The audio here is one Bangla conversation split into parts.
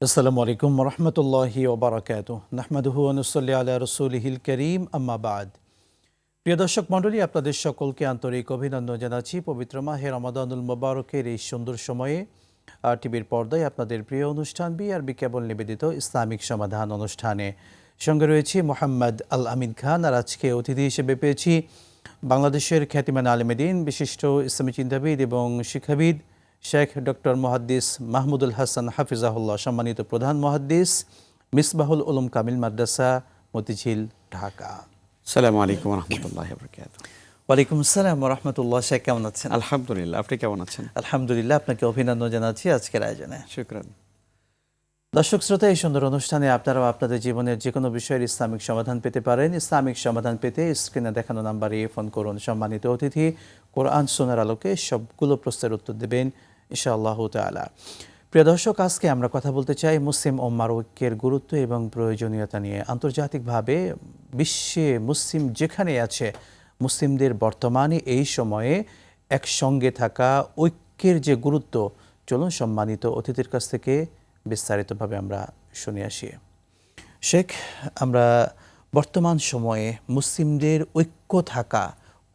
আসসালামু আলাইকুম রহমতুল্লাহি ওবরাকাতুহ নাহমাদুহু ওয়া নুসাল্লি আলা রাসূলিহিল কারীম আম্মা বাদ। প্রিয় দর্শক মণ্ডলী, আপনাদের সকলকে আন্তরিক অভিনন্দন জানাচ্ছি পবিত্র মাহে রমাদানুল মুবারকের এই সুন্দর সময়ে। টিভির পর্দায় আপনাদের প্রিয় অনুষ্ঠান বিআরবি কেবল নিবেদিত ইসলামিক সমাধান অনুষ্ঠানে সঙ্গে রয়েছি মোহাম্মদ আল আমিন খান। আর আজকে অতিথি হিসেবে পেয়েছি বাংলাদেশের খ্যাতিমান আলেম দ্বীন, বিশিষ্ট ইসলামী চিন্তাবিদ এবং শিক্ষাবিদ শেখ ডক্টর মুহাদ্দিস মাহমুদুল হাসান হাফিজাহুল্লাহ, সম্মানিত প্রধান মুহাদ্দিস, মিসবাহুল উলুম কামিল মাদ্রাসা, মতিঝিল, ঢাকা। আসসালামু আলাইকুম ওয়া রাহমাতুল্লাহি ওয়া বারাকাতুহু। ওয়ালাইকুম আসসালাম ওয়া রাহমাতুল্লাহ। শেখ কেমন আছেন? আলহামদুলিল্লাহ, আপনি কেমন আছেন? আলহামদুলিল্লাহ, আপনাকে অভিনন্দন জানাচ্ছি আজকের আয়োজনে। শুকরান। দর্শক শ্রোতা, এই সুন্দর অনুষ্ঠানে আপনারাও আপনাদের জীবনের যে কোনো বিষয়ের ইসলামিক সমাধান পেতে পারেন। ইসলামিক সমাধান পেতে স্ক্রিনে দেখানো নাম্বারে ফোন করুন। সম্মানিত অতিথি কোরআন সুন্নাহর আলোকে সবগুলো প্রশ্নের উত্তর দেবেন ইনশাআল্লাহু তাআলা। প্রিয় দর্শক, আজকে আমরা কথা বলতে চাই মুসলিম উম্মার ঐক্যের গুরুত্ব এবং প্রয়োজনীয়তা নিয়ে। আন্তর্জাতিকভাবে বিশ্বে মুসলিম যেখানে আছে, মুসলিমদের বর্তমানে এই সময়ে একসঙ্গে থাকা, ঐক্যের যে গুরুত্ব, চলুন সম্মানিত অতিথির কাছ থেকে বিস্তারিতভাবে আমরা শুনে আসি। শেখ, আমরা বর্তমান সময়ে মুসলিমদের ঐক্য থাকা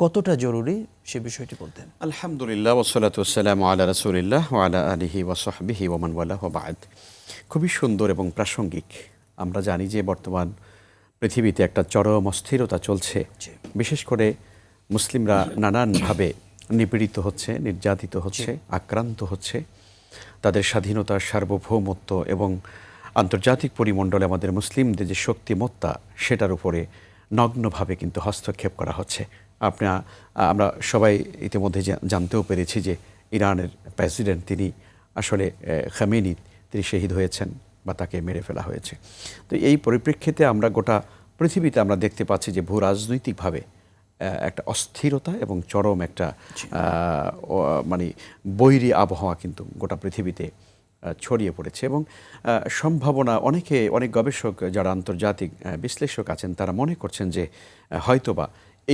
কতটা জরুরি সে বিষয়টি বলতেন। আলহামদুলিল্লাহ ওয়াসসালাতু ওয়াসসালামু আলা রাসূলিল্লাহ ওয়া আলা আলিহি ওয়া সাহবিহি ওয়া মান ওয়ালাহু ওয়া বা'দ। খুবই সুন্দর এবং প্রাসঙ্গিক। আমরা জানি যে বর্তমান পৃথিবীতে একটা চরম অস্থিরতা চলছে। বিশেষ করে মুসলিমরা নানানভাবে নিপীড়িত হচ্ছে, নির্যাতিত হচ্ছে, আক্রান্ত হচ্ছে। তাদের স্বাধীনতা, সার্বভৌমত্ব এবং আন্তর্জাতিক পরিমণ্ডলে আমাদের মুসলিমদের যে শক্তিমত্তা, সেটার উপরে নগ্নভাবে কিন্তু হস্তক্ষেপ করা হচ্ছে। আমরা সবাই ইতিমধ্যে জানতেও পেরেছি যে ইরানের প্রেসিডেন্ট, তিনি আসলে খামেনি, তিনি শহীদ হয়েছেন বা তাকে মেরে ফেলা হয়েছে। তো এই পরিপ্রেক্ষিতে আমরা গোটা পৃথিবীতে আমরা দেখতে পাচ্ছি যে ভূ রাজনৈতিকভাবে একটা অস্থিরতা এবং চরম একটা মানে বৈরী আবহাওয়া কিন্তু গোটা পৃথিবীতে ছড়িয়ে পড়েছে। এবং অনেক গবেষক যারা আন্তর্জাতিক বিশ্লেষক আছেন, তারা মনে করছেন যে হয়তোবা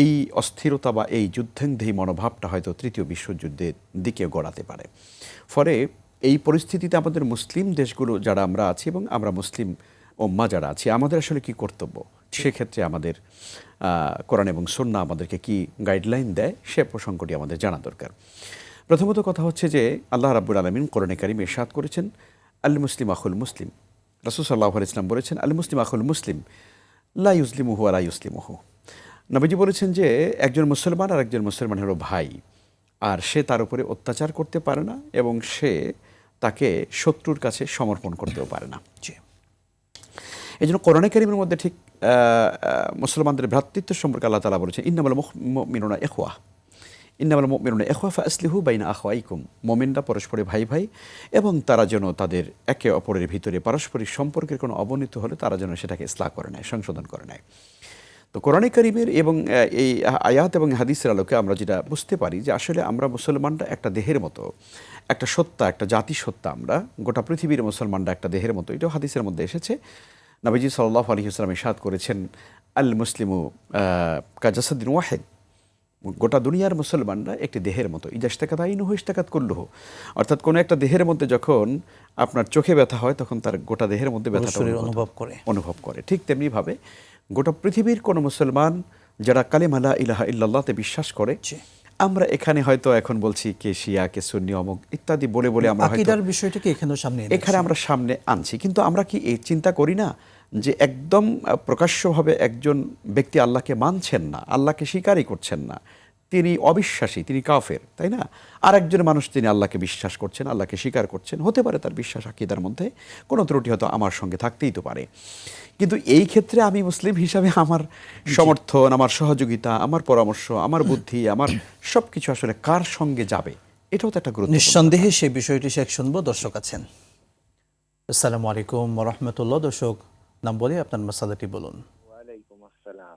এই অস্থিরতা বা এই যুদ্ধেন্দেহী মনোভাবটা হয়তো তৃতীয় বিশ্বযুদ্ধের দিকে গড়াতে পারে। ফলে এই পরিস্থিতিতে আমাদের মুসলিম দেশগুলো যারা আমরা আছি এবং আমরা মুসলিম উম্মাহ যারা আছি, আমাদের আসলে কি কর্তব্য, সেক্ষেত্রে আমাদের কোরআন এবং সুন্নাহ আমাদেরকে কি গাইডলাইন দেয়, সে প্রসঙ্গটি আমাদের জানা দরকার। প্রথমত কথা হচ্ছে যে আল্লাহ রাব্বুল আলামিন কোরআনে কারিমে ইরশাদ করেছেন, আল মুসলিম আখুল মুসলিম। রাসূল সাল্লাল্লাহু আলাইহি ওয়াসাল্লাম বলেছেন, আল মুসলিম আখুল মুসলিম লা ইউজলিমুহু ওয়া লা ইউসলিমুহু। নবীজি বলেছেন যে একজন মুসলমান আর একজন মুসলমান হলো ভাই, আর সে তার উপরে অত্যাচার করতে পারে না এবং সে তাকে শত্রুর কাছে সমর্পণ করতেও পারে না। এই জন্য কোরআনে কারিমের মধ্যে ঠিক মুসলমানদের ভ্রাতৃত্ব সম্পর্কে আল্লাহ তাআলা বলেছেন, ইন্নামাল মুমিনুনা ইখওয়া, ইন্নামাল মুমিনুনা ইখওয়া ফাসলিহু বাইনা আখওয়াইকুম। মুমিনরা পরস্পরে ভাই ভাই, এবং তারা যেন তাদের একে অপরের ভিতরে পারস্পরিক সম্পর্কের কোনো অবনতি হলে তারা যেন সেটাকে ইসলাহ করে নেয়, সংশোধন করে নেয়। তো কোরআনে কারিমের এবং এই আয়াত এবং হাদিসের আলোকে আমরা যেটা বুঝতে পারি যে আসলে আমরা মুসলমানরা একটা দেহের মতো, একটা সত্তা, একটা জাতিসত্তা। আমরা গোটা পৃথিবীর মুসলমানরা একটা দেহের মতো। এটাও হাদিসের মধ্যে এসেছে। নবীজি সাল্লাল্লাহু আলাইহি ওয়াসাল্লাম ইরশাদ করেছেন, আল মুসলিমু কাজাসাদিন ওয়াহিদ। গোটা দুনিয়ার মুসলমানরা একটি দেহের মতো। ইজাশতাকাত আইনুহু ইশতাকাত কুল্লুহু। অর্থাৎ কোনো একটা দেহের মধ্যে যখন আপনার চোখে ব্যথা হয়, তখন তার গোটা দেহের মধ্যে ব্যথাটা অনুভব করে। ঠিক তেমনিভাবে গোটা পৃথিবীর কোনো মুসলমান যারা কালিমা লা ইলাহা ইল্লাল্লাহতে বিশ্বাস করে, আমরা এখানে হয়তো এখন বলছি কে শিয়া, কে সুন্নি, অমুক ইত্যাদি বলে আমরা আকীদার বিষয়টাকে এখানে আমরা সামনে আনছি। কিন্তু আমরা কি এই চিন্তা করি না যে একদম প্রকাশ্যভাবে একজন ব্যক্তি আল্লাহকে মানছেন না, আল্লাহকে স্বীকারই করছেন না, তিনি অবিশ্বাসী, তিনি কাফের, তাই না? আর একজন মানুষ তিনি আল্লাহকে বিশ্বাস করছেন, আল্লাহকে স্বীকার করছেন। হতে পারে তার বিশ্বাস আকীদার মধ্যে কোনো ত্রুটি হয়তো আমার সঙ্গে থাকতেই তো পারে, কিন্তু এই ক্ষেত্রে আমি মুসলিম হিসাবে আমার সমর্থন, আমার সহযোগিতা, আমার পরামর্শ, আমার বুদ্ধি, আমার সব কিছু আসলে কার সঙ্গে যাবে, এটাও তো একটা গুরুত্ব। নিঃসন্দেহে সেই বিষয়টি শেখ শুনবো। দর্শক আছেন। আসসালামু আলাইকুম ওয়া রাহমাতুল্লাহ। দর্শক, নাম বলে আপনার মাসালাটি বলুন। ওয়ালাইকুম আসসালাম।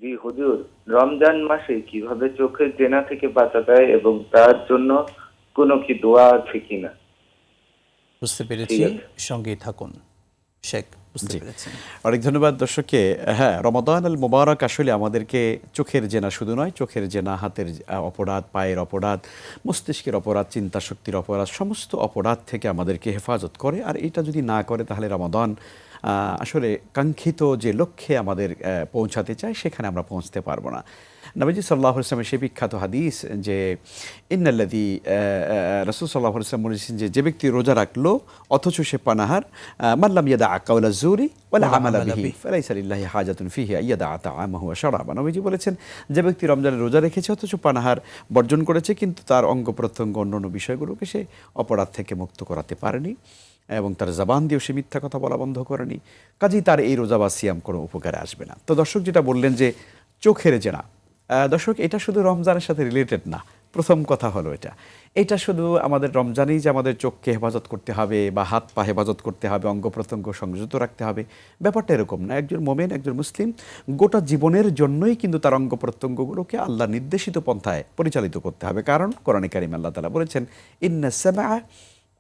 জি হুজুর, রমজান মাসে কিভাবে চোখের জেনা থেকে বাঁচা যায় এবং তার জন্য কোনো কি দোয়া আছে কিনা? বুঝতে পেরেছি, সঙ্গেই থাকুন। শেখ, বুঝতে জি। পেরেছেন। অনেক ধন্যবাদ দর্শককে। হ্যাঁ, রমাদান আল মোবারক আসলে আমাদেরকে চোখের জেনা শুধু নয়, চোখের জেনা, হাতের অপরাধ, পায়ের অপরাধ, মস্তিষ্কের অপরাধ, চিন্তা শক্তির অপরাধ, সমস্ত অপরাধ থেকে আমাদেরকে হেফাজত করে। আর এটা যদি না করে তাহলে রমাদান আসলে কাঙ্ক্ষিত যে লক্ষ্যে আমাদের পৌঁছাতে চায় সেখানে আমরা পৌঁছতে পারবো না। নবীজি সাল্লাল্লাহু আলাইহি ওয়াসাল্লামের সেই বিখ্যাত হাদিস যে ইন্নাল্লাযী রাসূল সাল্লাল্লাহু আলাইহি ওয়াসাল্লাম বলেছেন যে ব্যক্তি রোজা রাখলো অথচ সে পানাহার, মান লাম ইয়াদা কাওলা যুরি ওয়ালা আমালা বিহি ফালাইসা লিল্লাহি হাজাতুন ফিহি আইয়াদা তাআমাহু ওয়া শারাবা। নবীজি বলেছেন যে ব্যক্তি রমজানে রোজা রেখেছে অথচ পানাহার বর্জন করেছে কিন্তু তার অঙ্গ প্রত্যঙ্গ অন্যান্য বিষয়গুলোকে সে অপরাধ থেকে মুক্ত করাতে পারেনি এবং তার জবান দিয়েও সে মিথ্যা কথা বলা বন্ধ করেনি, কাজেই তার এই রোজা বা সিয়াম কোনো উপকারে আসবে না। তো দর্শক যেটা বললেন যে চোখের জেনা, দর্শক এটা শুধু রমজানের সাথে রিলেটেড না। প্রথম কথা হলো এটা শুধু আমাদের রমজানেই যে আমাদের চোখকে হেফাজত করতে হবে বা হাত পা হেফাজত করতে হবে, অঙ্গ প্রত্যঙ্গ সংযত রাখতে হবে, ব্যাপারটা এরকম না। একজন মোমেন, একজন মুসলিম গোটা জীবনের জন্যই কিন্তু তার অঙ্গ প্রত্যঙ্গগুলোকে আল্লাহ নির্দেশিত পন্থায় পরিচালিত করতে হবে। কারণ কোরআনে কারিমে আল্লাহ তাআলা বলেছেন ইন্নাস সামআ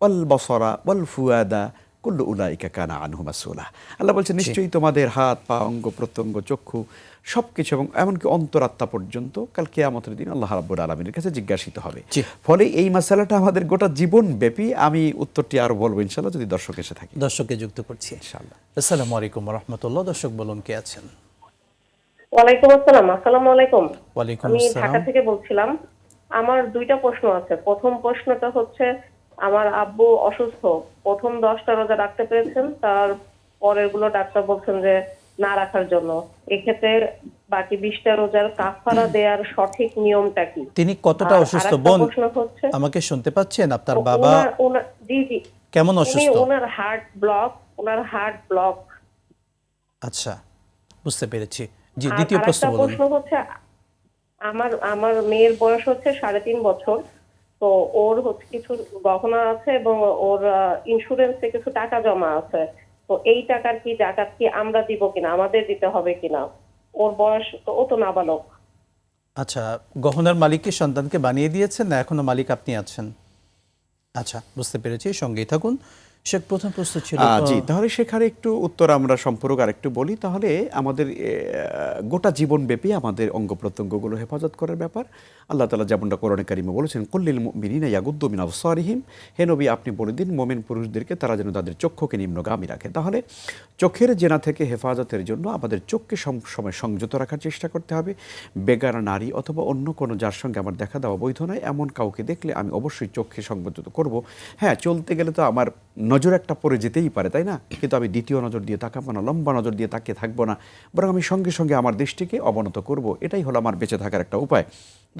ওয়াল বসরা ওয়াল ফুয়াদা কুল্লু উলাইকা কানা আনহু মাসউলা। আল্লাহ বলছেন নিশ্চয়ই তোমাদের হাত পা অঙ্গ প্রত্যঙ্গ চক্ষু সবকিছু এবং এমনকি অন্তরাত্মা পর্যন্ত কাল কিয়ামতের দিন আল্লাহ রাব্বুল আলামিনের কাছে জিজ্ঞাসিত হবে। ফলে এই মাসালাটা আমাদের গোটা জীবন ব্যাপী। আমি উত্তরটি আরো বলবো ইনশাআল্লাহ যদি দর্শক এসে থাকে। দর্শককে যুক্ত করছি ইনশাআল্লাহ। আসসালামু আলাইকুম ওয়া রাহমাতুল্লাহ। দর্শক বলুন, কে আছেন? ওয়ালাইকুম আসসালাম। আসসালামু আলাইকুম। ওয়ালাইকুম আমি আসসালাম। ঢাকা থেকে বলছিলাম। আমার দুইটা প্রশ্ন আছে। প্রথম প্রশ্নটা হচ্ছে, আমার আব্বু অসুস্থ, প্রথম 10টা রোজা রাখতে পেরেছেন, তার পরের গুলো ডাক্তার বলছেন যে না রাখার জন্য। এক্ষেত্রে বাকি 20টা রোজার কাফারা দেওয়ার সঠিক নিয়মটা কি? তিনি কতটা আর অসুস্থ? আরেকটা বোন, প্রশ্ন হচ্ছে, আমাকে শুনতে পাচ্ছেন? আপনার বাবা জি জি, কেমন অসুস্থ? ওনার হার্ট ব্লক। আচ্ছা, বুঝতে পেরেছি। জি, আর দ্বিতীয় প্রশ্ন আরেকটা বলুন। প্রশ্ন হচ্ছে, আমার মেয়ের বয়স হচ্ছে 3.5 বছর। তো ওর হচ্ছে কিছু গহনা আছে এবং ওর ইন্স্যুরেন্সে কিছু টাকা জমা আছে। তো এই টাকার কি জাকাত কি আমরা দিব কিনা, আমাদের দিতে হবে কিনা? ওর বয়স তো, ও তো নাবালক। আচ্ছা, গহনার মালিক কি সন্তানকে বানিয়ে দিয়েছেন না এখনো মালিক আপনি আছেন? আচ্ছা, বুঝতে পেরেছি, সঙ্গেই থাকুন। শেখ, প্রথম প্রশ্ন ছিল জি, তাহলে সেখানে একটু উত্তর আমরা সম্পর্ক আরেকটু বলি। তাহলে আমাদের গোটা জীবনব্যাপী আমাদের অঙ্গ প্রত্যঙ্গগুলো হেফাজত করার ব্যাপার আল্লাহ তাআলা যেমনটা কোরআনে কারিমে বলেছেন কুল্লিল মুমিনিনা ইয়াগুদ্দু মিন আবসারিহিম, হে নবী আপনি বলে দিন মোমেন পুরুষদেরকে তারা যেন তাদের চক্ষুকে নিম্নগামী রাখে। তাহলে চোখের জেনা থেকে হেফাজতের জন্য আমাদের চোখকে সবসময় সংযত রাখার চেষ্টা করতে হবে। বেগানা নারী অথবা অন্য কোনো যার সঙ্গে আমার দেখা দেওয়া বৈধ নয় এমন কাউকে দেখলে আমি অবশ্যই চোখকে সংযত করব। হ্যাঁ, চলতে গেলে তো আমার নজর একটা পড়ে যেতেই পারে, তাই না? কিন্তু আমি দ্বিতীয় নজর দিয়ে তাকাবো না, লম্বা নজর দিয়ে তাকিয়ে থাকবো না, বরং আমি সঙ্গে সঙ্গে আমার দৃষ্টিকে অবনত করব। এটাই হলো আমার বেঁচে থাকার একটা উপায়।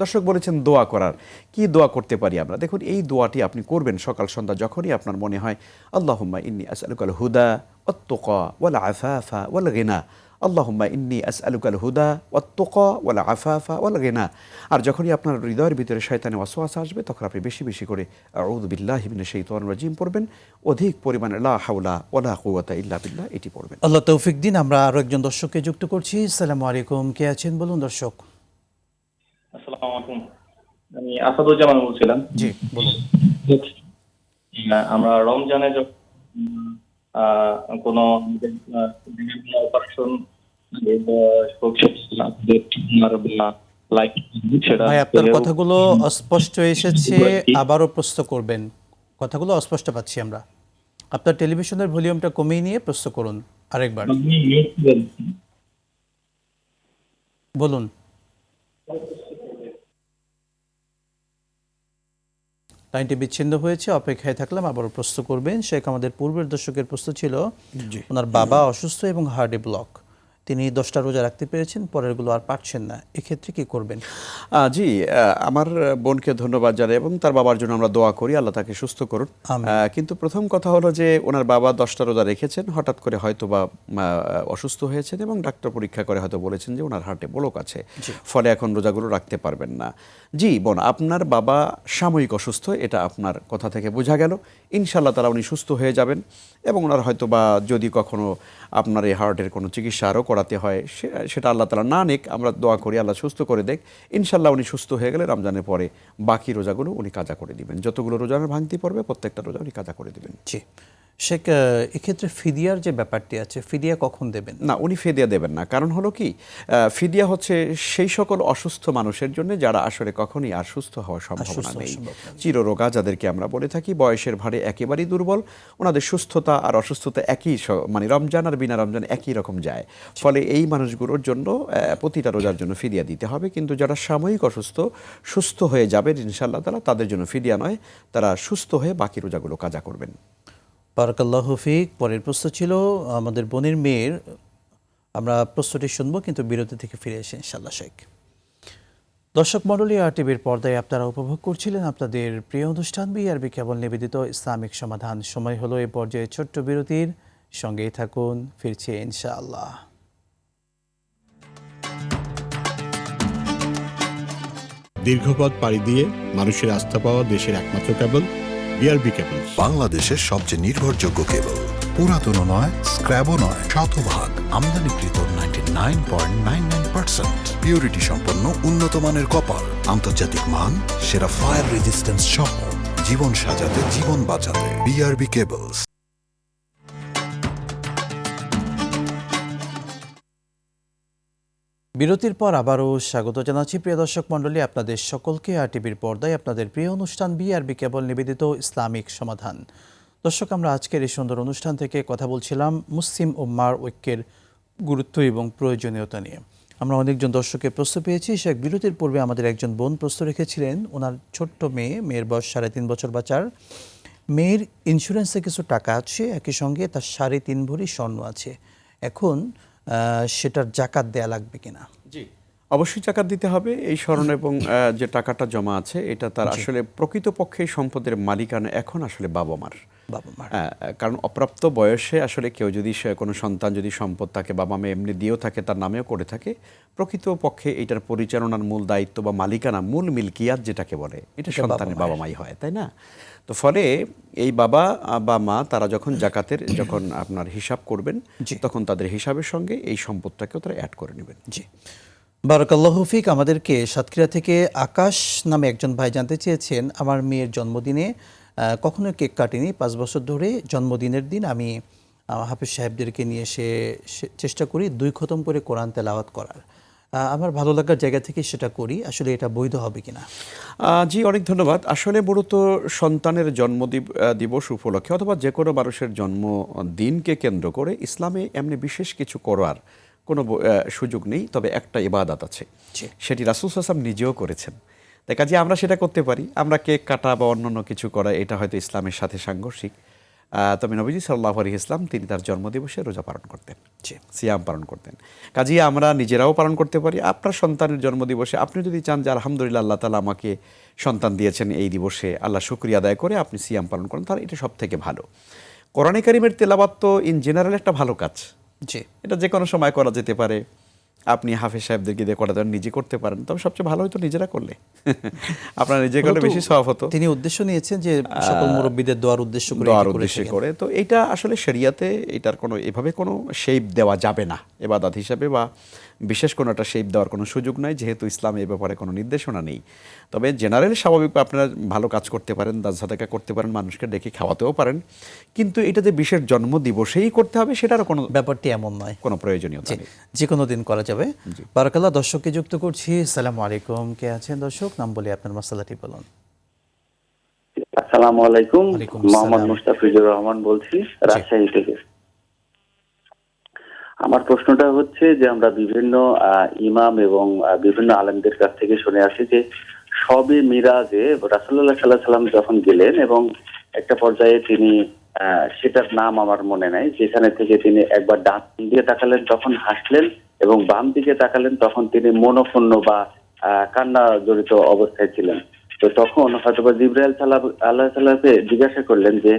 দর্শক বলেছেন দোয়া করার, কি দোয়া করতে পারি আমরা? দেখুন, এই দোয়াটি আপনি করবেন সকাল সন্ধ্যা যখনই আপনার মনে হয় আল্লাহুম্মা ইন্নী আসআলুকাল হুদা ওয়াত-তুকা ওয়াল আফাফা ওয়াল গিনা, আল্লাহুম্মা ইন্নী আসআলুকাল হুদা ওয়াত-তুকা ওয়াল আফাফা ওয়াল গিনা। আর যখনই আপনার হৃদয়ের ভিতরে শয়তানের ওয়াসওয়াসা আসবে তখন আপনি বেশি বেশি করে আউযু বিল্লাহি মিনাশ শাইতানির রাজিম পড়বেন। অধিক পরিমাণে লা হাওলা ওয়ালা কুওয়াতা ইল্লা বিল্লাহ এটি পড়বেন। আল্লাহ তৌফিক দিন। আমরা আরো একজন দর্শককে যুক্ত করছি। আসসালামু আলাইকুম, কে আছেন বলুন দর্শক? আসসালামু আলাইকুম, আমি আসাদুজ্জামান বলছিলাম। জি, বলুন। আমরা রমজানে যখন কোনো অপারেশন ভাই, আপনার কথাগুলো অস্পষ্ট এসেছে, আবারও প্রশ্ন করবেন। কথাগুলো অস্পষ্ট পাচ্ছি আমরা। আপনার টেলিভিশনের ভলিউমটা কমিয়ে নিয়ে প্রশ্ন করুন আরেকবার। বলুন। লাইনটি বিচ্ছিন্ন হয়েছে, অপেক্ষায় থাকলাম, আবারও প্রশ্ন করবেন। শেখ, আমাদের পূর্বের দর্শকের প্রশ্ন ছিল ওনার বাবা অসুস্থ এবং হার্টে ব্লক, তিনি 10টা রোজা রাখতে পেরেছেন, পরেরগুলো আর পারছেন না, এক্ষেত্রে কি করবেন? জি, আমার বোনকে ধন্যবাদ জানাই এবং তার বাবার জন্য আমরা দোয়া করি আল্লাহ তাকে সুস্থ করুন। কিন্তু প্রথম কথা হলো যে ওনার বাবা 10টা রোজা রেখেছেন, হঠাৎ করে হয়তো বা অসুস্থ হয়েছেন এবং ডাক্তার পরীক্ষা করে হয়তো বলেছেন যে ওনার হার্টে ব্লক আছে, ফলে এখন রোজাগুলো রাখতে পারবেন না। জি বোন, আপনার বাবা সাময়িক অসুস্থ, এটা আপনার কথা থেকে বোঝা গেল। ইনশাআল্লাহ তাআলা উনি সুস্থ হয়ে যাবেন এবং ওনার হয়তো বা যদি কখনো আপনার এই হার্টের কোনো চিকিৎসা আরও করাতে হয় সেটা আল্লাহ তাআলা না নিক, আমরা দোয়া করি আল্লাহ সুস্থ করে দেখ। ইনশাআল্লাহ উনি সুস্থ হয়ে গেলে রমজানের পরে বাকি রোজাগুলো উনি কাজা করে দিবেন। যতগুলো রোজার ভাঙতি পড়বে প্রত্যেকটা রোজা উনি কাজা করে দিবেন। জি, শেখ, এক্ষেত্রে ফিদিয়ার যে ব্যাপারটি আছে, ফিদিয়া কখন দেবেন? না, উনি ফিদিয়া দেবেন না। কারণ হলো কি, ফিদিয়া হচ্ছে সেই সকল অসুস্থ মানুষের জন্য যারা আসলে কখনই আর সুস্থ হওয়ার সম্ভাবনা সুস্থ হওয়ার নেই। সম্ভাবনা নেই। চিররোগা যাদেরকে আমরা বলে থাকি, বয়সের ভারে একেবারেই দুর্বল, ওনাদের সুস্থতা আর অসুস্থতা একই মানে রমজান আর বিনা রমজান একই রকম যায়। ফলে এই মানুষগুলোর জন্য প্রতিটা রোজার জন্য ফিদিয়া দিতে হবে। কিন্তু যারা সাময়িক অসুস্থ, সুস্থ হয়ে যাবেন ইনশাআল্লাহ তাআলা, তাদের জন্য ফিদিয়া নয়, তারা সুস্থ হয়ে বাকি রোজাগুলো কাজা করবেন। বারাকাল্লাহু ফিক। পরের প্রশ্ন ছিল আমাদের বোনের মেয়ের, আমরা প্রশ্নটি শুনবো কিন্তু বিরতি থেকে ফিরে এসে ইনশাআল্লাহ। শেখ, দর্শক মণ্ডলী, RTVর পর্দায় আপনারা উপভোগ করছিলেন আপনাদের প্রিয় অনুষ্ঠান বিআরবি কেবল নিবেদিত ইসলামিক সমাধান। সময় হলো এই পর্যায়ে ছোট্ট বিরতির, সঙ্গেই থাকুন, ফিরছি ইনশাআল্লাহ। দীর্ঘপথ পাড়ি দিয়ে মানুষের আস্থা পাওয়া দেশের একমাত্র কেবল বিআরবি কেবল, বাংলাদেশের সবচেয়ে নির্ভরযোগ্য কেবল। পুরাতনও নয়, স্ক্র্যাবও নয়, শতভাগ আমদানিকৃত 99.99% পিউরিটি সম্পন্ন উন্নত মানের কপার, আন্তর্জাতিক মান, সেরা ফায়ার রেজিস্ট্যান্স সহ জীবন সাজাতে, জীবন বাঁচাতে বিআরবি কেবলস। বিরতির পর আবারও স্বাগত জানাচ্ছি প্রিয় দর্শক মণ্ডলী আপনাদের সকলকে RTVর পর্দায় আপনাদের প্রিয় অনুষ্ঠান বিআরবি কেবল নিবেদিত ইসলামিক সমাধান। দর্শক, আমরা আজকের এই সুন্দর অনুষ্ঠান থেকে কথা বলছিলাম মুসলিম উম্মার ঐক্যের গুরুত্ব এবং প্রয়োজনীয়তা নিয়ে। আমরা অনেকজন দর্শকের প্রশ্ন পেয়েছি। সে বিরতির পূর্বে আমাদের একজন বোন প্রশ্ন রেখেছিলেন, ওনার ছোট্ট মেয়ের বয়স 3.5 বছর বাচ্চার। মেয়ের ইন্স্যুরেন্সে কিছু টাকা আছে, একই সঙ্গে তার 3.5 ভরি স্বর্ণ আছে। এখন সেটার জাকাত দেয়া লাগবে কিনা? জি, অবশ্যই জাকাত দিতে হবে। এই স্মরণ এবং যে টাকাটা জমা আছে, এটা তার আসলে প্রকৃতপক্ষে সম্পদের মালিকানা এখন আসলে বাবা মার। কারণ অপ্রাপ্ত বয়সে আসলে কেউ যদি কোনো সন্তান যদি সম্পদ তাকে বাবা মা এমনি দিয়েও থাকে, তার নামেও করে থাকে, প্রকৃতপক্ষে এটার পরিচালনার মূল দায়িত্ব বা মালিকানা, মূল মিল্কিয়াত যেটাকে বলে, এটা সন্তানের বাবা মাই হয়, তাই না? তো ফলে এই বাবা বা মা তারা যখন জাকাতের যখন আপনার হিসাব করবেন, তখন তাদের হিসাবের সঙ্গে এই সম্পদটাকেও তারা অ্যাড করে নেবেন। জি, বারাকাল্লাহু ফিক। আমাদেরকে সাতক্ষীরা থেকে আকাশ নামে একজন ভাই জানতে চেয়েছেন, আমার মেয়ের জন্মদিনে কখনো কেক কাটিনি, 5 বছর ধরে জন্মদিনের দিন আমি হাফেজ সাহেবদেরকে নিয়ে এসে চেষ্টা করি 2 খতম করে কোরআন তেলাওয়াত করার। আমার ভালো লাগার জায়গা থেকে সেটা করি, আসলে এটা বৈধ হবে কিনা? জি, অনেক ধন্যবাদ। আসলে মূলত সন্তানের দিবস উপলক্ষে অথবা যে কোনো মানুষের জন্মদিনকে কেন্দ্র করে ইসলামে এমনি বিশেষ কিছু করার কোনো সুযোগ নেই, তবে একটা ইবাদত আছে, সেটি রাসূল সাল্লাল্লাহু আলাইহি ওয়াসাল্লাম নিজেও করেছেন। তাই কাজে আমরা সেটা করতে পারি। আমরা কেক কাটা বা অন্যান্য কিছু করা, এটা হয়তো ইসলামের সাথে সাংঘর্ষিক। তবে নবীজি সাল্লাল্লাহু আলাইহি ওয়াসাল্লাম তিনি তার জন্মদিবসে রোজা পালন করতেন, সিয়াম পালন করতেন। কাজেই আমরা নিজেরাও পালন করতে পারি। আপনার সন্তানের জন্মদিবসে আপনি যদি চান যে আলহামদুলিল্লাহ আল্লাহ তাআলা আমাকে সন্তান দিয়েছেন, এই দিবসে আল্লাহ শুকরিয়া আদায় করে আপনি সিয়াম পালন করেন, তাহলে এটা সব থেকে ভালো। কোরআনে কারিমের তেলাওয়াত তো ইন জেনারেল একটা ভালো কাজ। এটা যে কোনো সময় করা যেতে পারে। আপনি হাফেজ সাহেবদেরকে দিয়ে করাতে নিজে করতে পারেন, তবে সবচেয়ে ভালো হয়তো নিজেরা করলে, আপনারা নিজে করলে বেশি সওয়াব হতো। তিনি উদ্দেশ্য নিয়েছেন যে সকল মুরব্বিদের দোয়ার উদ্দেশ্য করে, তো এইটা আসলে শরিয়াতে এটার কোনো এভাবে কোনো শেপ দেওয়া যাবে না ইবাদত হিসাবে, বা বিশেষ কোনো একটা শেপ দেওয়ার কোনো সুযোগ নাই, যেহেতু ইসলামে এ ব্যাপারে কোনো নির্দেশনা নেই। তবে জেনারেল স্বাভাবিক আপনারা ভালো কাজ করতে পারেন, দান সাদাকা করতে পারেন, মানুষকে ডেকে খাওয়াতেও পারেন, কিন্তু এটা যে বিশেষ জন্ম দিবসেই করতে হবে সেটারও কোনো ব্যাপারটি এমন নয়, কোনো প্রয়োজনীয়তা নেই, যে কোনো দিন করা যাবে। বারাকাল্লাহ। দর্শককে যুক্ত করছি। আসসালামু আলাইকুম, কে আছেন দর্শক? নাম বলে আপনার মাসালাটি বলুন। আসসালামু আলাইকুম, ওয়ালাইকুম মোহাম্মদ আসসালাম। মুস্তাফিজুর রহমান বলছি রাজশাহী থেকে। আমার প্রশ্নটা হচ্ছে যে আমরা বিভিন্ন ইমাম এবং বিভিন্ন আলেমদের কাছ থেকে শুনে আসি যে শবে মিরাজে রাসূলুল্লাহ সাল্লাল্লাহু আলাইহি ওয়াসাল্লাম যখন গেলেন এবং একটা পর্যায়ে তিনি সেটার নাম আমার মনে নাই, যেখানে থেকে তিনি একবার ডান দিকে তাকালেন তখন হাসলেন এবং বাম দিকে তাকালেন তখন তিনি মনঃক্ষুণ্ণ বা কান্না জড়িত অবস্থায় ছিলেন। তো তখন হয়তোবা জিবরাইল আল্লাহ তাআলাকে জিজ্ঞাসা করলেন যে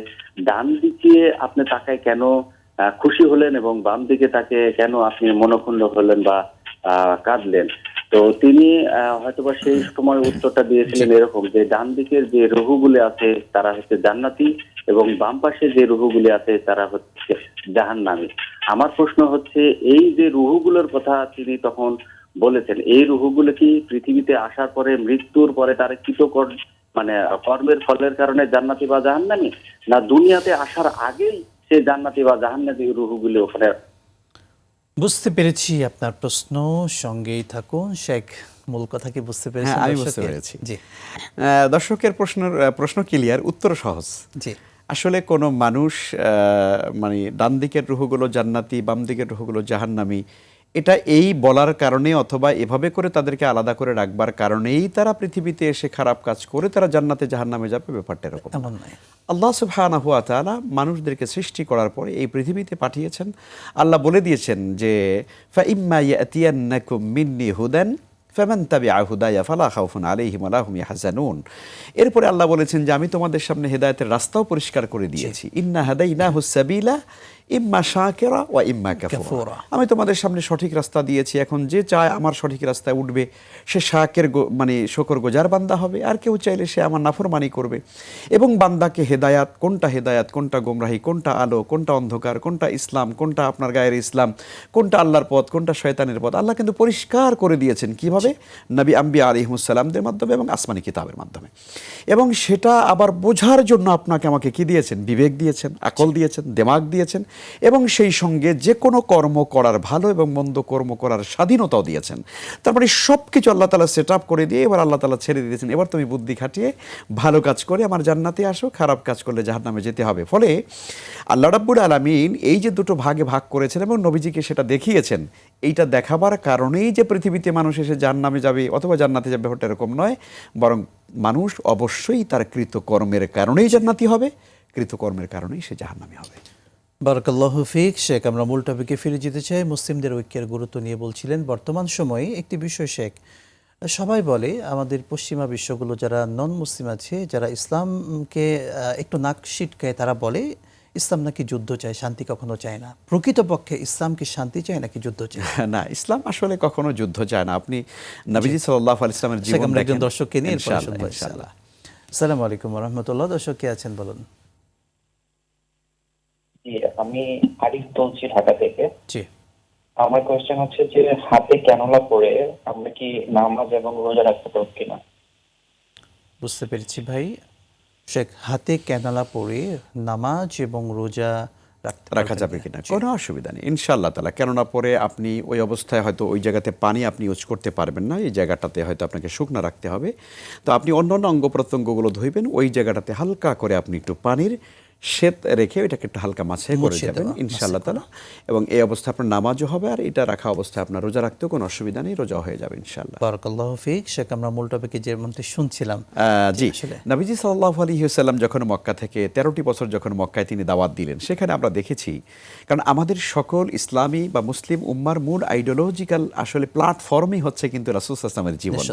ডান দিকে আপনি তাকায় কেন খুশি হলেন এবং বাম দিকে তাকে কেন আপনি মনঃক্ষুণ্ণ হলেন বা কাঁদলেন? তো তিনি হয়তোবা সেই সময় উত্তরটা দিয়েছিলেন এরকম যে ডান দিকের যে রুহগুলি আছে তারা হচ্ছে জান্নাতি এবং বাম পাশে যে রুহগুলি আছে তারা হচ্ছে জাহান্নামী। আমার প্রশ্ন হচ্ছে, এই যে রুহগুলোর কথা তিনি তখন বলেছেন, এই রুহগুলো কি পৃথিবীতে আসার পরে মৃত্যুর পরে তারা মানে কর্মের ফলের কারণে জান্নাতি বা জাহান্নামী, না দুনিয়াতে আসার আগেই সে জান্নাতি বা জাহান্নামী রুহগুলি ওখানে? বুঝতে পেরেছি আপনার প্রশ্ন, সঙ্গেই থাকুন। শেখ, মূল কথা কি বুঝতে পেরেছেন? হ্যাঁ, আমি বুঝতে দর্শকের? পেরেছি। জি দর্শকের প্রশ্ন ক্লিয়ার, উত্তর সহজ। জি আসলে কোনো মানুষ মানে ডান দিকের রুহগুলো জান্নাতি, বাম দিকের রুহগুলো জাহান্নামী, এটা এই বলার কারণে অথবা এভাবে করে তাদেরকে আলাদা করে রাখবার কারণেই তারা পৃথিবীতে এসে খারাপ কাজ করে তারা জান্নাতে জাহান্নামে যাবে, ব্যাপারটা এরকম না। এমন নয়। আল্লাহ সুবহানাহু ওয়া তাআলা মানুষদেরকে সৃষ্টি করার পরে এই পৃথিবীতে পাঠিয়েছেন। আল্লাহ বলে দিয়েছেন যে ফাইম্মা ইয়াতিয়ান্নাকুম মিন্নি হুদান ফামান তাবিআ হুদায়া ফালা খাউফুন আলাইহিম ওয়া লা হুম ইয়াহজানুন। এরপরে আল্লাহ বলেছেন যে আমি তোমাদের সামনে হেদায়েতের রাস্তাও পরিষ্কার করে দিয়েছি। ইন্না হাদাইনাহুস সাবিলা ইম্মা শাকিরা ওয়া ইম্মা কাফুরা। আমি তোমাদের সামনে সঠিক রাস্তা দিয়েছি, এখন যে চায় আমার সঠিক রাস্তায় উঠবে সে শাকের মানে শকরগুজার বান্দা হবে, আর কেউ চাইলে সে আমার নাফরমানি করবে। এবং বান্দাকে হেদায়াত, কোনটা গোমরাহি, কোনটা আলো, কোনটা অন্ধকার, কোনটা ইসলাম, কোনটা আপনার গায়ের ইসলাম, কোনটা আল্লাহর পথ, কোনটা শয়তানের পথ, আল্লাহ কিন্তু পরিষ্কার করে দিয়েছেন। কিভাবে? নবী আম্বিয়া আলাইহিমুস সালামদের মাধ্যমে এবং আসমানি কিতাবের মাধ্যমে। এবং সেটা আবার বোঝার জন্য আপনাকে আমাকে কি দিয়েছেন? বিবেক দিয়েছেন, আকল দিয়েছেন, দিমাগ দিয়েছেন, এবং সেই সঙ্গে যে কোনো কর্ম করার, ভালো এবং মন্দ কর্ম করার স্বাধীনতাও দিয়েছেন। তারপরে সব কিছু আল্লাহ তাআলা সেট আপ করে দিয়ে এবার আল্লাহ তাআলা ছেড়ে দিয়েছেন, এবার তুমি বুদ্ধি খাটিয়ে ভালো কাজ করে আমার জান্নাতে আসো, খারাপ কাজ করলে জাহান্নামে যেতে হবে। ফলে আল্লাহ রাব্বুল আলামিন এই যে দুটো ভাগে ভাগ করেছেন এবং নবীজিকে সেটা দেখিয়েছেন, এইটা দেখাবার কারণেই যে পৃথিবীতে মানুষ এসে জাহান্নামে যাবে অথবা জান্নাতে যাবে, ব্যাপারটা এরকম নয়। বরং মানুষ অবশ্যই তার কৃতকর্মের কারণেই জান্নাতি হবে, কৃতকর্মের কারণেই সে জাহান্নামী হবে। বারাকাল্লাহু ফিক। শেখ, আমরা মূল টপিকে ফিরে যেতে চাই। মুসলিমদের ঐক্যের গুরুত্ব নিয়ে বলছিলেন। বর্তমান সময়ে একটি বিষয় শেখ, সবাই বলে আমাদের পশ্চিমা বিশ্বগুলো যারা নন মুসলিম আছে, যারা ইসলামকে একটু নাক সিটকায়, তারা বলে ইসলাম নাকি যুদ্ধ চায়, শান্তি কখনো চায় না। প্রকৃতপক্ষে ইসলাম কি শান্তি চায় নাকি যুদ্ধ চায়? না, ইসলাম আসলে কখনো যুদ্ধ চায় না। আপনি নবীজি সাল্লাল্লাহু আলাইহি ওয়াসাল্লামের শেখ, জীবন আমরা একজন দেখেন। দর্শককে নিয়ে এরপর ইনশাআল্লাহ, শুনবো ইনশাআল্লাহ। ইনশাআল্লাহ। আসসালামু আলাইকুম ওয়া রাহমাতুল্লাহ। দর্শক কে আছেন বলুন। জি, আমি আরিফ বলছি ঢাকা থেকে। জি আমার কোয়েশ্চেন হচ্ছে যে হাতে ক্যানোলা পরে আমরা কি নামাজ এবং রোজা রাখতে পারব কিনা? বুঝতে পেরেছি ভাই। শেখ, হাতে ক্যানালা পরে নামাজ এবং রোজা রাখা যাবে কিনা? কোনো অসুবিধা নেই ইনশাআল্লাহ তাআলা। কেননা পরে আপনি ওই অবস্থায় হয়তো ওই জায়গাতে পানি আপনি ইউজ করতে পারবেন না, এই জায়গাটাতে হয়তো আপনাকে শুকনা রাখতে হবে। তো আপনি অন্য অন্য অঙ্গ প্রত্যঙ্গগুলো ধুইবেন, ওই জায়গাটাতে হালকা করে আপনি একটু পানির শ্বেত রেখে ওইটাকে একটু হালকা মাছে করে যাবেন ইনশাআল্লাহ তাআলা। এবং এই অবস্থায় আপনার নামাজও হবে, আর এটা রাখা অবস্থায় আপনার রোজা রাখতেও কোনো অসুবিধা নেই, রোজা হয়ে যাবে ইনশাআল্লাহ। বারাকাল্লাহু ফিক। শেখ, আমরা মূল টপিকে যেমনটি শুনছিলাম, জি, আসলে নবীজি সাল্লাল্লাহু আলাইহি ওয়াসাল্লাম যখন মক্কা থেকে 13টি বছর যখন মক্কায় তিনি দাওয়াত দিলেন, সেখানে আমরা দেখেছি, কারণ আমাদের সকল ইসলামী বা মুসলিম উম্মার মূল আইডিওলজিক্যাল আসলে প্ল্যাটফর্মই হচ্ছে কিন্তু রাসূল সাল্লাল্লাহু আলাইহি ওয়াসাল্লামের জীবন।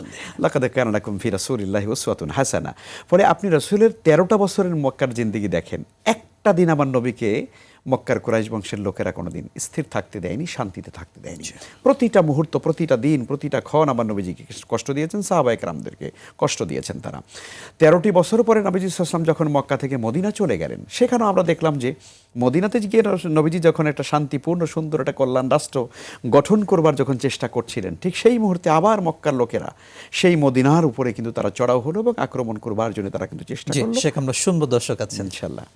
লাকাদ কানা লাকুম ফি রাসূলিল্লাহি উসওয়াতুন হাসানা। ফলে আপনি রাসূলের 13টা বছরের মক্কার জিন্দেগি দেখেন, একটা দিন আমার নবীকে মক্কার কুরাইশ বংশের লোকেরা কোনোদিন স্থির থাকতে দেয়নি, শান্তিতে থাকতে দেয়নি। প্রতিটা মুহূর্ত, প্রতিটা দিন, প্রতিটা ক্ষণ আমার নবীজিকে কষ্ট দিয়েছেন, সাহাবায়ে কেরামদেরকে কষ্ট দিয়েছেন তারা। 13টি বছর পরে নবীজি সাল্লাল্লাহু আলাইহি ওয়াসাল্লাম যখন মক্কা থেকে মদিনা চলে গেলেন, সেখানেও আমরা দেখলাম যে মদিনাতে গিয়ে নবীজি যখন একটা শান্তিপূর্ণ সুন্দর একটা কল্যাণ রাষ্ট্র গঠন করবার যখন চেষ্টা করছিলেন, ঠিক সেই মুহূর্তে আবার মক্কার লোকেরা সেই মদিনার উপরে কিন্তু তারা চড়াও হলো এবং আক্রমণ করবার জন্য তারা কিন্তু চেষ্টা করলো। শেখ, আমরা শুনবো, দর্শক আছেন। ইনশাআল্লাহ।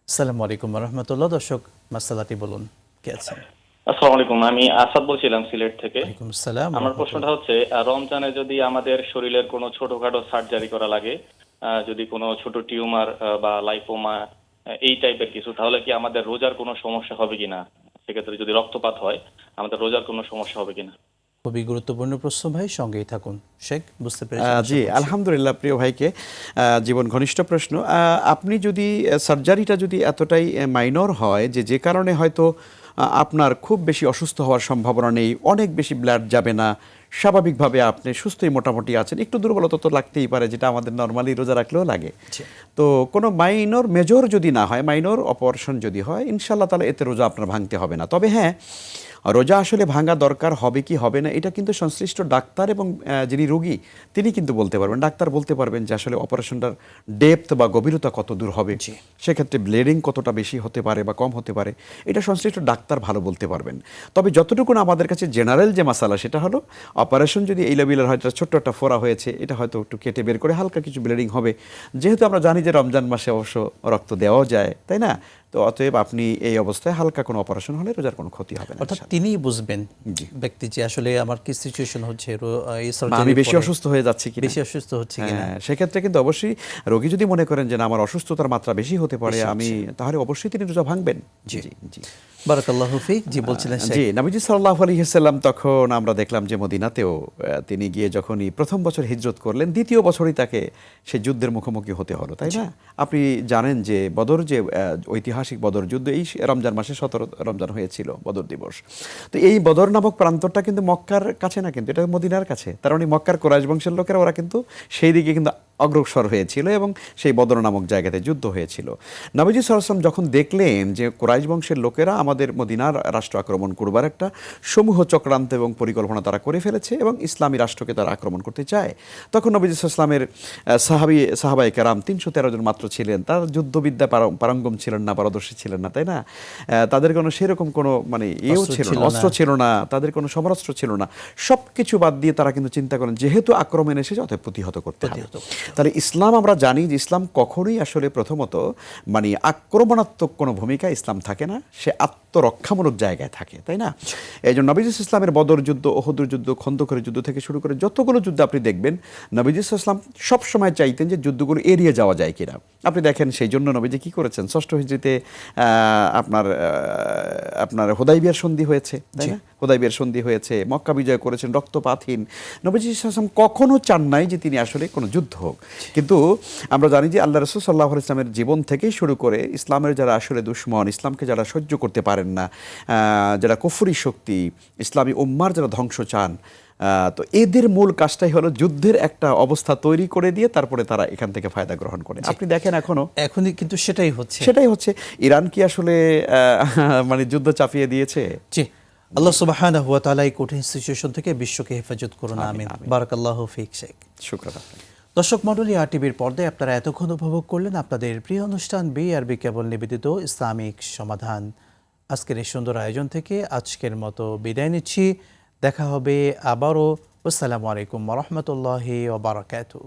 আসসালামু আলাইকুম ওয়া রাহমাতুল্লাহ। দর্শক, মাসআলাটি বলুন, কে আছেন? আসসালামু আলাইকুম, আমি আসাদ বলছিলাম সিলেট থেকে। ওয়ালাইকুম আসসালাম। আমার প্রশ্নটা হচ্ছে রমজানে যদি আমাদের শরীরের কোনো ছোটখাটো সার্জারি করা লাগে, যদি কোনো ছোট টিউমার বা লাইপোমা এই টাইপের কিছু, তাহলে কি আমাদের রোজার কোনো সমস্যা হবে কিনা? সেক্ষেত্রে যদি রক্তপাত হয় আমাদের রোজার কোনো সমস্যা হবে কিনা? খুবই গুরুত্বপূর্ণ প্রশ্ন ভাই, সঙ্গেই থাকুন। শেখ, বুঝতে পেরেছি। জি, আলহামদুলিল্লাহ, প্রিয় ভাইকে জীবন ঘনিষ্ঠ প্রশ্ন। আপনি যদি সার্জারিটা যদি এতটাই মাইনর হয় যে কারণে হয়তো আপনার খুব বেশি অসুস্থ হওয়ার সম্ভাবনা নেই, অনেক বেশি ব্লাড যাবে না, স্বাভাবিকভাবে আপনি সুস্থই মোটামুটি আছেন, একটু দুর্বলতা তো লাগতেই পারে, যেটা আমাদের নর্মালি রোজা রাখলেও লাগে। তো কোনো মাইনর মেজর যদি না হয়, মাইনর অপারেশন যদি হয়, ইনশাআল্লাহ তাহলে এতে রোজা আপনার ভাঙতে হবে না। তবে হ্যাঁ, রোজা আসলে ভাঙা দরকার হবে কি হবে না এটা কিন্তু সংশ্লিষ্ট ডাক্তার এবং যিনি রোগী তিনি কিন্তু বলতে পারবেন। ডাক্তার বলতে পারবেন যে আসলে অপারেশনটার ডেপথ বা গভীরতা কত দূর হবে, সেক্ষেত্রে ব্লিডিং কতটা বেশি হতে পারে বা কম হতে পারে, এটা সংশ্লিষ্ট ডাক্তার ভালো বলতে পারবেন। তবে যতটুকু না আমাদের কাছে জেনারেল যে মাসালা সেটা হলো অপারেশন যদি এই লেভেলের হয়তো ছোট্ট একটা ফোড়া হয়েছে, এটা হয়তো একটু কেটে বের করে হালকা কিছু ব্লিডিং হবে। যেহেতু আমরা জানি যে রমজান মাসে অবশ্য রক্ত দেওয়াও যায়, তাই না? তো অতএব আপনি এই অবস্থায় হালকা কোনো অপারেশন হলে রোজার কোনো ক্ষতি হবে না। অর্থাৎ তিনিই বুঝবেন জি। ব্যক্তি যে আসলে আমার কি সিচুয়েশন হচ্ছে, এই বা surgery আমি বেশি পরে অসুস্থ হয়ে যাচ্ছি কিনা, বেশি অসুস্থ হচ্ছে কিনা। হ্যাঁ, সেক্ষেত্রে কিন্তু অবশ্যই রোগী যদি মনে করেন যে না আমার অসুস্থতার মাত্রা বেশি হতে পারে, বেশি আমি তাহলে অবশ্যই তিনি রোজা ভাঙবেন। জি। জি জি বারাকাল্লাহু ফিক। জি বলছিলেন শেখ। জি, নবীজি সাল্লাল্লাহু আলাইহি ওয়াসাল্লাম তখন আমরা দেখলাম যে মদিনাতেও তিনি গিয়ে যখনই প্রথম বছর হিজরত করলেন, দ্বিতীয় বছরই তাকে সে যুদ্ধের মুখোমুখি হতে হলো, তাই না? আপনি জানেন যে বদর যে ঐতিহাসিক বদর যুদ্ধ এই রমজান মাসে 17 রমজান হয়েছিল বদর দিবস। তো এই বদর নামক প্রান্তরটা কিন্তু মক্কার কাছে না, কিন্তু এটা মদিনার কাছে। তার মানে মক্কার কুরাইশ বংশের লোকেরা ওরা কিন্তু সেই দিকে কিন্তু অগ্রসর হয়েছিল এবং সেই বদর নামক জায়গাতে যুদ্ধ হয়েছিল। নবীজি সাল্লাল্লাহু আলাইহি ওয়াসাল্লাম যখন দেখলেন যে কুরাইশ বংশের লোকেরা আমাদের মদিনার রাষ্ট্র আক্রমণ করবার একটা সমূহ চক্রান্ত এবং পরিকল্পনা তারা করে ফেলেছে এবং ইসলামী রাষ্ট্রকে তারা আক্রমণ করতে চায়, তখন নবীজি সাল্লাল্লাহু আলাইহি ওয়াসাল্লামের সাহাবায়ে কেরাম 313 জন মাত্র ছিলেন। তার যুদ্ধবিদ্যা পারঙ্গম ছিলেন না, পারদর্শী ছিলেন না, তাই না? তাদের কোনো সেরকম কোনো মানে ছিল না, অস্ত্র ছিল না, তাদের কোনো সমরাস্ত্র ছিল না। সব কিছু বাদ দিয়ে তারা কিন্তু চিন্তা করেন যেহেতু আক্রমণ এসেছে অতএব প্রতিহত করতে হবে। তাহলে ইসলাম আমরা জানি যে ইসলাম কখনোই আসলে প্রথমত মানে আক্রমণাত্মক কোনো ভূমিকা ইসলাম থাকে না, সে আত্মরক্ষামূলক জায়গায় থাকে, তাই না? এই জন্য নবীজি ইসলামের বদর যুদ্ধ, ওহুদের যুদ্ধ, খন্দকের যুদ্ধ থেকে শুরু করে যতগুলো যুদ্ধ আপনি দেখবেন নবীজি ইসলাম সবসময় চাইতেন যে যুদ্ধগুলো এড়িয়ে যাওয়া যায় কিনা। আপনি দেখেন সেই জন্য নবীজি কি করেছেন, 6ষ্ঠ হিজরিতে আপনার হুদাইবিয়ার সন্ধি হয়েছে, তাই না? হুদাইবিয়ার সন্ধি হয়েছে, মক্কা বিজয় করেছেন রক্তপাতহীন। নবীজি ইসলাম কখনো চান নাই যে তিনি আসলে কোনো যুদ্ধ হোক। কিন্তু আমরা জানি যে আল্লাহ রাসূল সাল্লাল্লাহু আলাইহি ওয়াসাল্লামের জীবন থেকেই শুরু করে ইসলামের যারা আসলে দুশমন, ইসলামকে যারা সহ্য করতে পারেন না, যারা কুফরি শক্তি, ইসলামী উম্মার যারা ধ্বংস চান, তো এদের মূল কাজটাই হলো যুদ্ধের একটা অবস্থা তৈরি করে দিয়ে তারপরে তারা এখান থেকে ফায়দা গ্রহণ করে। আপনি দেখেন এখনই কিন্তু সেটাই হচ্ছে। ইরান কি আসলে মানে যুদ্ধ চাপিয়ে দিয়েছে? জি, আল্লাহ সুবহানাহু ওয়া তাআলা এই কঠিন সিচুয়েশন থেকে বিশ্বকে হেফাজত করুন, আমিন। বারাকাল্লাহু ফিক শেখ। শুকরান। দর্শক মণ্ডলী, আরটিভির পর্দায় আপনারা এতক্ষণ উপভোগ করলেন আপনাদের প্রিয় অনুষ্ঠান বিআরবি কেবল নিবেদিত ইসলামিক সমাধান। আজকের এই সুন্দর আয়োজন থেকে আজকের মতো বিদায় নিচ্ছি। দেখা হবে আবারও। আসসালামু আলাইকুম ওয়া রাহমাতুল্লাহি ওয়া বারাকাতুহু।